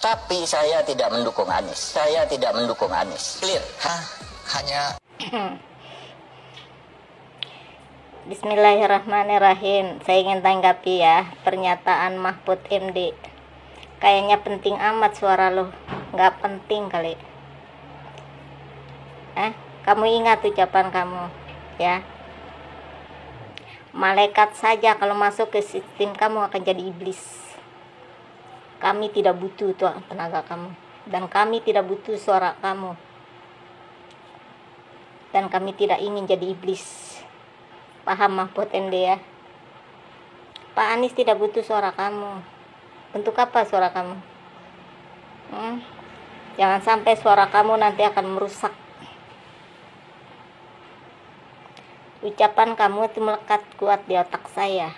Tapi saya tidak mendukung Anies. Saya tidak mendukung Anies. Clear. Hanya Bismillahirrahmanirrahim. Saya ingin tanggapi ya pernyataan Mahfud MD. Kayaknya penting amat suara lo. Nggak penting kali. Kamu ingat ucapan kamu ya. Malaikat saja kalau masuk ke sistem kamu akan jadi iblis. Kami tidak butuh tuh tenaga kamu, dan kami tidak butuh suara kamu, dan kami tidak ingin jadi iblis. Paham Mahfud MD ya? Pak Anies tidak butuh suara kamu. Untuk apa suara kamu? Jangan sampai suara kamu nanti akan merusak. Ucapan kamu itu melekat kuat di otak saya.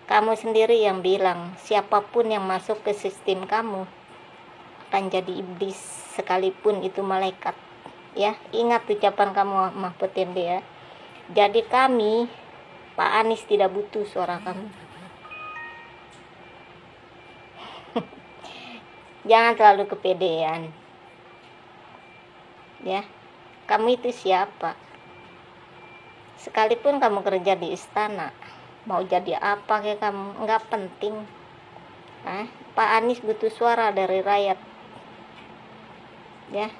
Kamu sendiri yang bilang siapapun yang masuk ke sistem kamu akan jadi iblis, sekalipun itu malaikat. Ya, ingat ucapan kamu Mahfud MD ya. Jadi kami, Pak Anies tidak butuh suara kamu. Jangan terlalu kepedean. Ya, kamu itu siapa? Sekalipun kamu kerja di istana, mau jadi apa kayak kamu, nggak penting. Pak Anies butuh suara dari rakyat. Ya.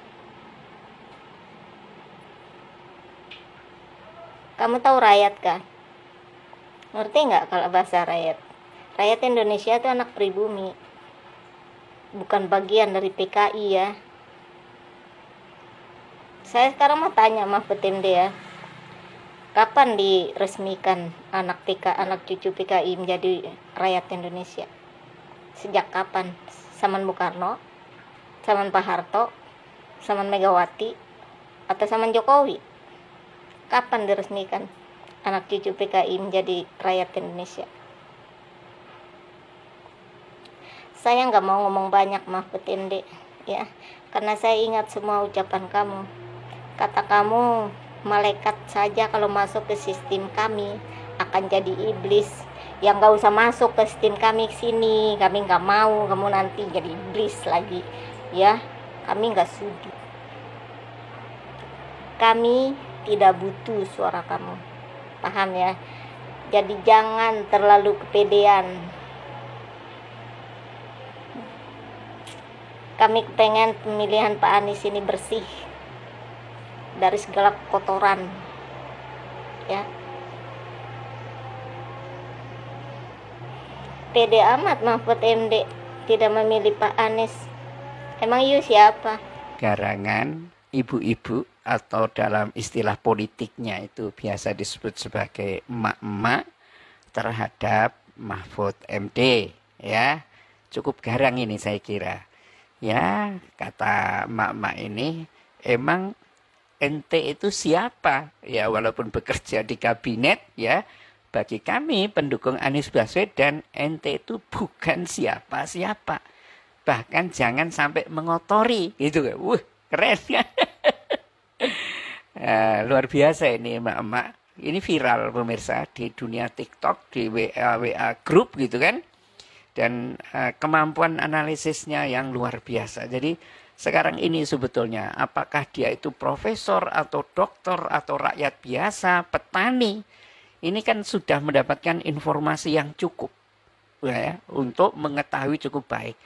Kamu tahu rakyat kan? Ngerti nggak kalau bahasa rakyat? Rakyat Indonesia itu anak pribumi, bukan bagian dari PKI ya. Saya sekarang mau tanya Mahfud MD ya. Kapan diresmikan anak cucu PKI menjadi rakyat Indonesia? Sejak kapan? Zaman Bung Karno? Zaman Pak Harto? Zaman Megawati? Atau zaman Jokowi? Kapan diresmikan anak cucu PKI menjadi rakyat Indonesia? Saya nggak mau ngomong banyak Mahfud MD ya, karena saya ingat semua ucapan kamu. Kata kamu, malaikat saja kalau masuk ke sistem kami akan jadi iblis. Yang nggak usah masuk ke sistem kami sini, kami nggak mau kamu nanti jadi iblis lagi ya. Kami nggak sudi. Kami tidak butuh suara kamu, paham ya? Jadi jangan terlalu kepedean. Kami pengen pemilihan Pak Anies ini bersih dari segala kotoran ya. Pede amat Mahfud MD tidak memilih Pak Anies. Emang you siapa? Garangan ibu-ibu, atau dalam istilah politiknya itu biasa disebut sebagai emak-emak, terhadap Mahfud MD ya. Cukup garang ini saya kira ya. Kata emak-emak ini, emang ente itu siapa? Ya, walaupun bekerja di kabinet ya, bagi kami pendukung Anies Baswedan, ente itu bukan siapa-siapa. Bahkan jangan sampai mengotori gitu. Keren ya. Luar biasa ini emak-emak. Ini viral pemirsa di dunia TikTok, di WA grup gitu kan. Dan kemampuan analisisnya yang luar biasa. Jadi sekarang ini sebetulnya apakah dia itu profesor atau doktor atau rakyat biasa, petani, ini kan sudah mendapatkan informasi yang cukup ya, untuk mengetahui cukup baik.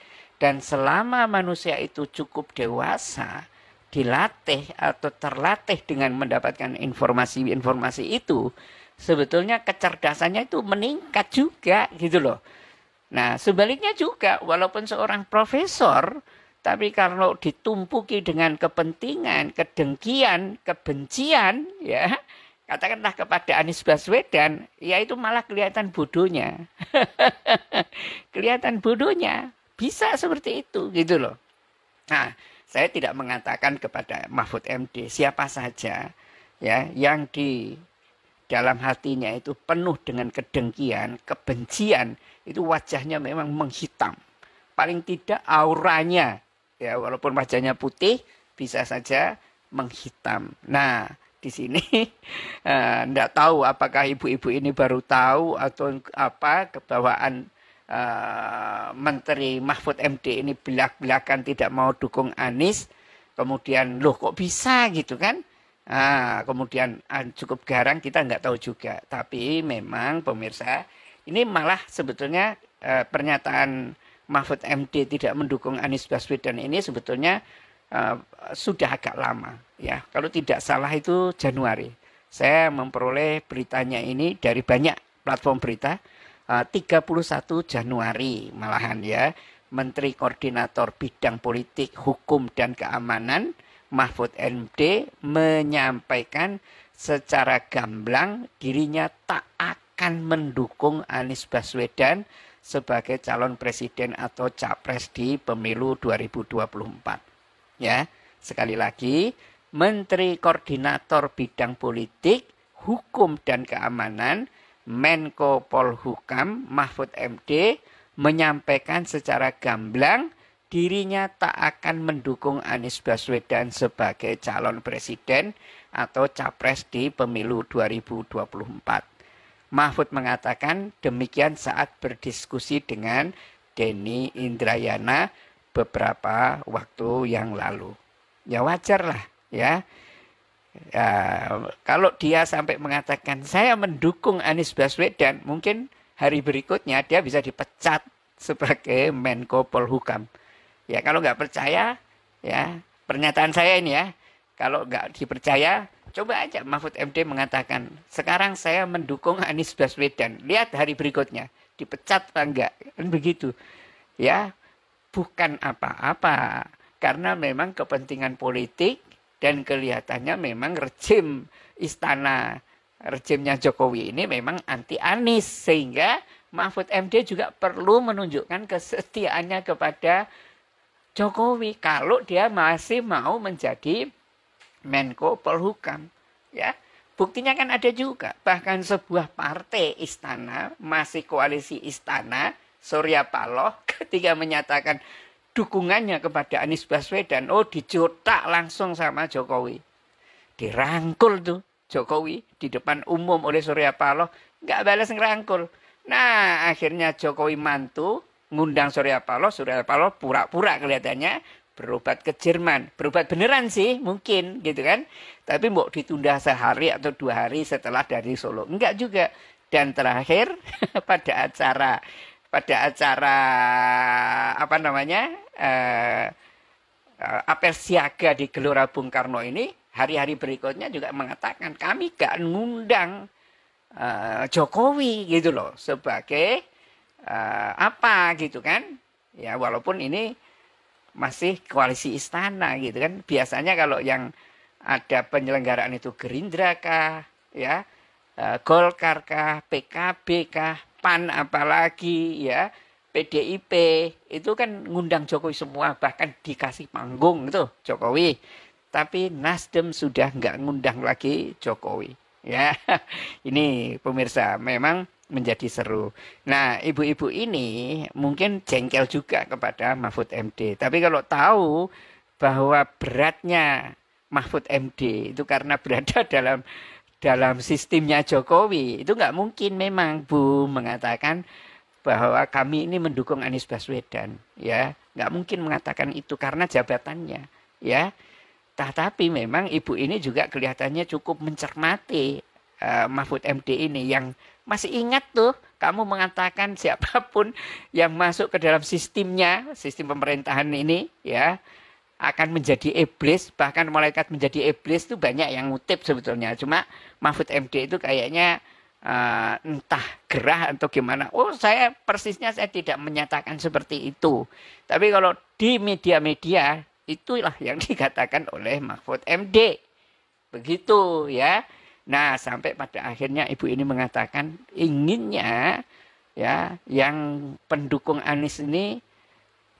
Dan selama manusia itu cukup dewasa, dilatih atau terlatih dengan mendapatkan informasi-informasi itu, sebetulnya kecerdasannya itu meningkat juga gitu loh. Nah sebaliknya juga, walaupun seorang profesor, tapi kalau ditumpuki dengan kepentingan, kedengkian, kebencian, ya, katakanlah kepada Anies Baswedan, ya itu malah kelihatan bodohnya. Kelihatan bodohnya. Bisa seperti itu, gitu loh. Nah, saya tidak mengatakan kepada Mahfud MD, siapa saja ya yang di dalam hatinya itu penuh dengan kedengkian, kebencian, itu wajahnya memang menghitam. Paling tidak auranya, ya walaupun wajahnya putih bisa saja menghitam. Nah di sini enggak tahu apakah ibu-ibu ini baru tahu atau apa kebawaan Menteri Mahfud MD ini belak-belakan tidak mau dukung Anies, kemudian loh kok bisa gitu kan? Kemudian cukup garang, kita nggak tahu juga. Tapi memang pemirsa, ini malah sebetulnya pernyataan Mahfud MD tidak mendukung Anies Baswedan ini sebetulnya sudah agak lama. Ya, kalau tidak salah itu Januari. Saya memperoleh beritanya ini dari banyak platform berita. 31 Januari malahan ya, Menteri Koordinator Bidang Politik, Hukum dan Keamanan Mahfud MD menyampaikan secara gamblang dirinya tak akan mendukung Anies Baswedan sebagai calon presiden atau capres di pemilu 2024. Ya, sekali lagi, Menteri Koordinator Bidang Politik, Hukum dan Keamanan Menko Polhukam Mahfud MD menyampaikan secara gamblang dirinya tak akan mendukung Anies Baswedan sebagai calon presiden atau capres di pemilu 2024. Mahfud mengatakan demikian saat berdiskusi dengan Denny Indrayana beberapa waktu yang lalu. Ya wajar lah ya. Kalau dia sampai mengatakan saya mendukung Anies Baswedan, mungkin hari berikutnya dia bisa dipecat sebagai Menko Polhukam. Ya kalau nggak percaya, ya pernyataan saya ini ya, kalau nggak dipercaya, coba aja Mahfud MD mengatakan sekarang saya mendukung Anies Baswedan. Lihat hari berikutnya dipecat apa enggak, kan begitu. Ya bukan apa-apa, karena memang kepentingan politik. Dan kelihatannya memang rejimnya Jokowi ini memang anti Anies. Sehingga Mahfud MD juga perlu menunjukkan kesetiaannya kepada Jokowi. Kalau dia masih mau menjadi Menko Polhukam. Ya, buktinya kan ada juga. Bahkan sebuah partai istana, masih koalisi istana, Surya Paloh ketika menyatakan dukungannya kepada Anies Baswedan, dijotak langsung sama Jokowi. Dirangkul tuh Jokowi di depan umum oleh Surya Paloh, nggak balas ngerangkul. Nah, akhirnya Jokowi mantu ngundang Surya Paloh pura-pura kelihatannya berobat ke Jerman. Berobat beneran sih, mungkin gitu kan. Tapi mau ditunda sehari atau 2 hari setelah dari Solo. Enggak juga. Dan terakhir pada acara apa namanya apel siaga di Gelora Bung Karno ini, hari-hari berikutnya juga mengatakan kami gak ngundang Jokowi gitu loh sebagai apa gitu kan. Ya walaupun ini masih koalisi istana gitu kan. Biasanya kalau yang ada penyelenggaraan itu Gerindra kah, ya Golkar kah, PKB kah, PAN apalagi ya, PDIP itu kan ngundang Jokowi semua, bahkan dikasih panggung itu Jokowi. Tapi Nasdem sudah nggak ngundang lagi Jokowi. Ya, ini pemirsa memang menjadi seru. Nah, ibu-ibu ini mungkin jengkel juga kepada Mahfud MD. Tapi kalau tahu bahwa beratnya Mahfud MD itu karena berada dalam sistemnya Jokowi, itu nggak mungkin memang Bu mengatakan bahwa kami ini mendukung Anies Baswedan, ya nggak mungkin mengatakan itu karena jabatannya, ya. Tetapi memang ibu ini juga kelihatannya cukup mencermati Mahfud MD ini yang masih ingat tuh kamu mengatakan siapapun yang masuk ke dalam sistemnya, sistem pemerintahan ini, ya akan menjadi iblis, bahkan malaikat menjadi iblis itu banyak yang ngutip sebetulnya. Cuma Mahfud MD itu kayaknya entah gerah atau gimana. Saya persisnya saya tidak menyatakan seperti itu. Tapi kalau di media-media itulah yang dikatakan oleh Mahfud MD. Begitu ya. Nah, sampai pada akhirnya ibu ini mengatakan inginnya ya yang pendukung Anies ini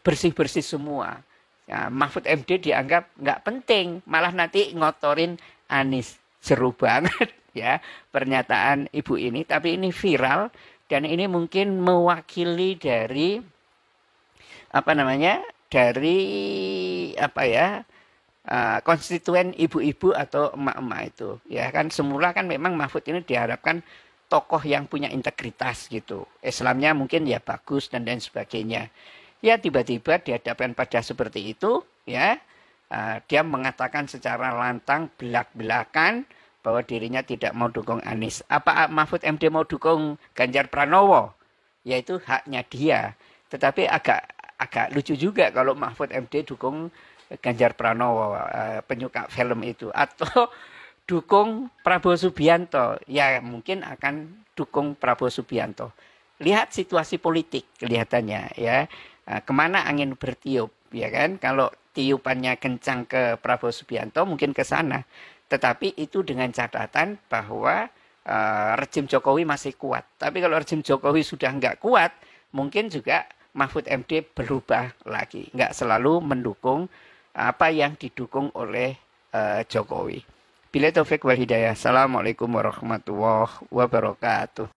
bersih-bersih semua. Ya, Mahfud MD dianggap nggak penting, malah nanti ngotorin Anies. Seru banget ya pernyataan ibu ini, tapi ini viral dan ini mungkin mewakili dari konstituen ibu-ibu atau emak-emak itu. Ya kan semula kan memang Mahfud ini diharapkan tokoh yang punya integritas gitu. Islamnya mungkin ya bagus dan lain sebagainya. Ya tiba-tiba dihadapkan pada seperti itu, ya dia mengatakan secara lantang belak-belakan bahwa dirinya tidak mau dukung Anies. Apa Mahfud MD mau dukung Ganjar Pranowo? Ya itu haknya dia. Tetapi agak lucu juga kalau Mahfud MD dukung Ganjar Pranowo, penyuka film itu, atau dukung Prabowo Subianto, ya mungkin akan dukung Prabowo Subianto. Lihat situasi politik kelihatannya, ya kemana angin bertiup, ya kan? Kalau tiupannya kencang ke Prabowo Subianto mungkin ke sana, tetapi itu dengan catatan bahwa rejim Jokowi masih kuat. Tapi kalau rejim Jokowi sudah nggak kuat, mungkin juga Mahfud MD berubah lagi, nggak selalu mendukung apa yang didukung oleh Jokowi. Bila taufik wal hidayah. Assalamualaikum warahmatullahi wabarakatuh.